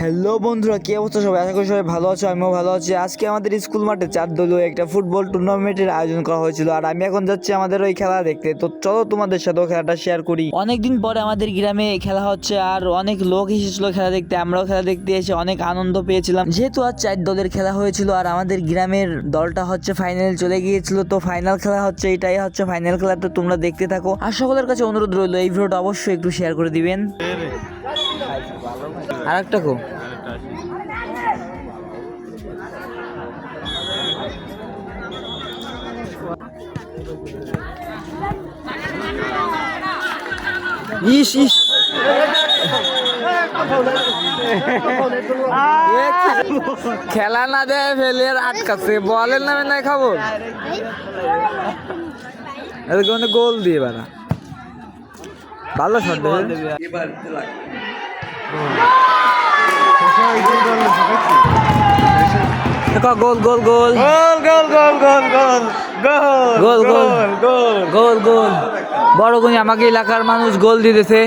Hello বন্ধুরা, কি অবস্থা সবাই? আশা করি সবাই ভালো আছো, আমিও ভালো আছি। আজকে আমাদের স্কুল মাঠে 4 দলীয় একটা ফুটবল টুর্নামেন্টের আয়োজন করা হয়েছিল, আর আমি এখন যাচ্ছি আমাদের ওই খেলা দেখতে। তো চলো তোমাদের সাথেও খেলাটা শেয়ার করি। অনেকদিন পরে আমাদের গ্রামে খেলা হচ্ছে, আর অনেক লোক এসেছিল খেলা দেখতে। আমরাও খেলা দেখতে এসে অনেক আনন্দ পেয়েছিলাম, যেহেতু আজ 4 দলের খেলা হয়েছিল আর আমাদের গ্রামের দলটা হচ্ছে ফাইনাল চলে গিয়েছিল। তো ফাইনাল খেলা হচ্ছে, এটাই হচ্ছে ফাইনাল খেলা। তো তোমরা দেখতে থাকো, আর সকলের কাছে অনুরোধ রইল এই ভিডিওটা অবশ্যই একটু শেয়ার করে দিবেন। আর একটা কো ইস ইস খেলা না দেয় ফেলে আটকাচ্ছে, বলের নামে নাই খাবো গোল দিয়ে বেড়া ভালো শট দেবে। গোল গোল গোল গোল গোল গোল গোল গোল গোল গোল গোল গোল বড় গুনি আমাকে এলাকার মানুষ গোল দিতেছে।